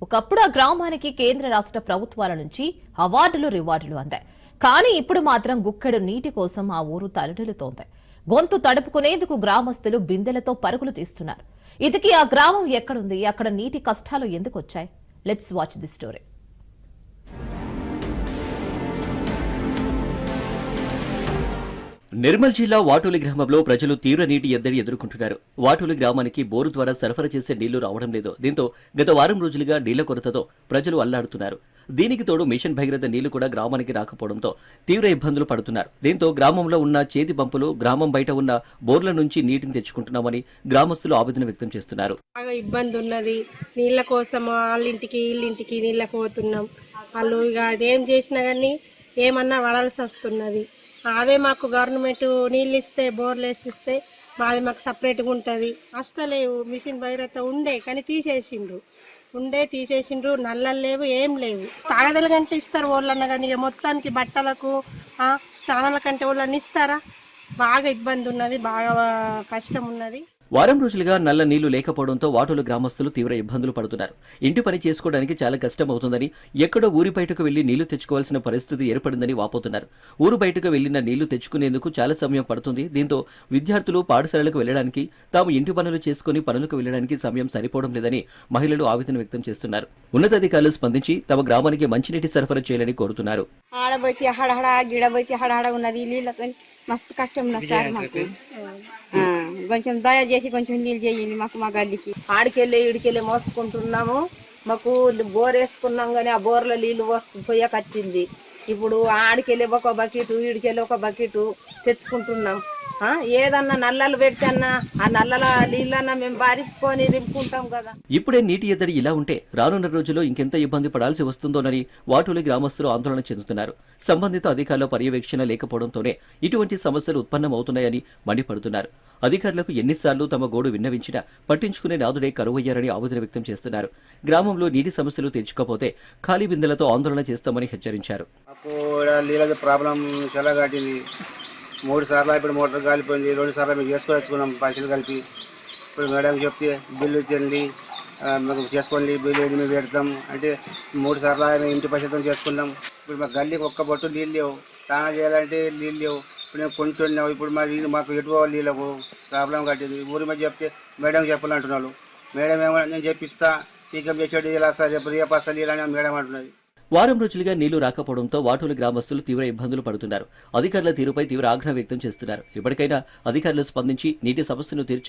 ఒకప్పుడు ఆ గ్రామానికి కేంద్ర రాష్ట్ర ప్రభుత్వాల నుంచి అవార్డులు రివార్డులు అందాయి. కానీ ఇప్పుడు మాత్రం గుక్కెడు నీటి కోసం ఆ ఊరు తలడిల్లుతోంది. గొంతు తడుపుకునేందుకు గ్రామస్తులు బిందెలతో పరుగులు తీస్తున్నారు. ఇదికి ఆ గ్రామం ఎక్కడుంది, అక్కడ నీటి కష్టాలు ఎందుకు వచ్చాయి? Let's watch the story. Nirmal జిల్లా వాటోలి గ్రామంలో ప్రజలు తీవ్ర నీటి ఎద్దడి ఎదుర్కొంటున్నారు. వాటోలి గ్రామానికి బోరు ద్వారా సరఫరా చేసే నీళ్లు రావడం లేదు. దీంతో గత వారం రోజులుగా నీళ్ల కొరతతో ప్రజలు అల్లాడుతున్నారు. దీనికి తోడు మిషన్ భగీరథ నీళ్లు కూడా గ్రామానికి రాకపోవడంతో తీవ్ర ఇబ్బందులు పడుతున్నారు. దీంతో గ్రామంలో ఉన్న చేతి పంపులు, గ్రామం బయట ఉన్న బోర్ల నుంచి నీటిని తెచ్చుకుంటున్నామని గ్రామస్తులు ఆవేదన వ్యక్తం చేస్తున్నారు. బాగా ఇబ్బంది ఉన్నది. నీళ్ల కోసం వాళ్ళింటికి వీళ్ళింటికి నీళ్ళకి పోతున్నాం. వాళ్ళు ఇక అదేం చేసినా కానీ ఏమన్నా పడాల్సి వస్తున్నది. అదే మాకు గవర్నమెంట్ నీళ్ళు ఇస్తే, బోర్లు వేసిస్తే మాది మాకు సపరేట్గా ఉంటుంది. అస్తలేవు. మిషన్ భగీరథ ఉండే కానీ తీసేసిండ్రు. నల్లలు లేవు, ఏం లేవు. తాగదల కంటే ఇస్తారు వాళ్ళన్న కానీ ఇక మొత్తానికి బట్టలకు స్నానాల కంటే వాళ్ళని ఇస్తారా? బాగా ఇబ్బంది ఉన్నది, బాగా కష్టం ఉన్నది. వారం రోజులుగా నల్ల నీళ్లు లేకపోవడంతో వాటోలు గ్రామస్తులు తీవ్ర ఇబ్బందులు పడుతున్నారు. ఇంటి పని చేసుకోవడానికి చాలా కష్టం అవుతుందని, ఎక్కడో ఊరి బయటకు వెళ్లి నీళ్లు తెచ్చుకోవాల్సిన పరిస్థితి ఏర్పడిందని వాపోతున్నారు. ఊరు బయటకు వెళ్లిన నీళ్లు తెచ్చుకునేందుకు చాలా సమయం పడుతుంది. దీంతో విద్యార్థులు పాఠశాలలకు వెళ్లడానికి, తాము ఇంటి పనులు చేసుకుని పనులకు వెళ్లడానికి సమయం సరిపోవడం లేదని మహిళలు ఆవేదన వ్యక్తం చేస్తున్నారు. ఉన్నతాధికారులు స్పందించి తమ గ్రామానికి మంచినీటి సరఫరా చేయాలని కోరుతున్నారు. ఆడబోతే హడహడ, గిడబోతే హడహడ ఉన్నది. నీళ్ళతో మస్తు కష్టం ఉన్నది సార్. మాకు కొంచెం దయ చేసి కొంచెం నీళ్ళు చేయండి మాకు, మా గల్లీకి. ఆడికెళ్ళి ఈడికెళ్ళి మోసుకుంటున్నాము. మాకు బోర్ వేసుకున్నాం కానీ ఆ బోర్లో నీళ్లు పోయకొచ్చింది. ఇప్పుడు ఆడికెళ్ళి ఒక బకెట్, ఈడికెళ్ళి ఒక బకెట్ తెచ్చుకుంటున్నాం. ఏదన్నా నల్లలు పెడితే అన్నా ఆ నల్లల నీళ్ళన్నా మేము బారించుకొని నింపుకుంటాం కదా. ఇప్పుడే నీటి ఎద్దడి ఇలా ఉంటే రానున్న రోజుల్లో ఇంకెంత ఇబ్బంది పడాల్సి వస్తుందోనని వాటోలి గ్రామస్తులు ఆందోళన చెందుతున్నారు. సంబంధిత అధికారుల పర్యవేక్షణ లేకపోవడంతోనే ఇటువంటి సమస్యలు ఉత్పన్నమవుతున్నాయని మండిపడుతున్నారు. అధికారులకు ఎన్నిసార్లు తమ గోడు విన్నవించినా పట్టించుకునే నాదుడే కరువయ్యారని ఆవేదన వ్యక్తం చేస్తున్నారు. గ్రామంలో నీటి సమస్యలు తెచ్చుకోపోతే ఖాళీ బిందెలతో ఆందోళన చేస్తామని హెచ్చరించారు. 3 సార్లు ఇప్పుడు మోటార్ కాలిపోయింది. 2 సార్లు మేము చేసుకొచ్చుకున్నాం పైసలు కలిపి. ఇప్పుడు మేడం చెప్తే బిల్లు ఇచ్చింది, మాకు చేసుకోండి, బిల్లు ఏది మేము పెడతాం అంటే 3 సార్లు మేము ఇంటి పైసలతో చేసుకున్నాం. ఇప్పుడు మా గల్లీకి ఒక్క బొట్టు నీళ్ళు లేవు. స్నానం చేయాలంటే నీళ్ళు లేవు. ఇప్పుడు మేము కొంటున్నాం. ఇప్పుడు మరి మాకు ఎటు పోవాలి, నీళ్ళకు ప్రాబ్లం కట్టింది. ఊరి మీద చెప్తే మేడం చెప్పాలంటున్నారు. మేడం ఏమో నేను చెప్పిస్తా, టీకం చేసేది ఇలా వస్తా, చెప్పి రేపు వస్తా నీళ్ళు అని మేడం అంటున్నది. వారం రోజులుగా నీళ్లు రాకపోవడంతో వాటోలు గ్రామస్తులు తీవ్ర ఇబ్బందులు పడుతున్నారు. అధికారుల తీరుపై తీవ్ర ఆగ్రహం వ్యక్తం చేస్తున్నారు. ఇప్పటికైనా అధికారులు స్పందించి నీటి సమస్యను తీర్చారు.